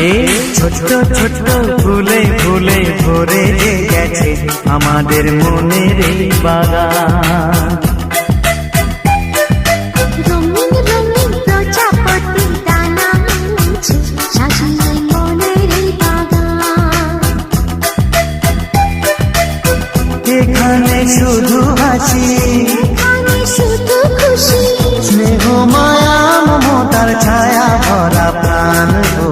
এই ছোট্ট ছোট্ট ফুলে ফুলে ভরে গেছে আমাদের মনের এই বাগান। রঙিন রঙিন প্রজাপতি ডানা মেলেছে সাজিয়ে মনের এই বাগান। এখানে শুধু হাসি, এখানে শুধু খুশি, স্নেহ মায়া মমতার ছায়া ভরা প্রাণ গো।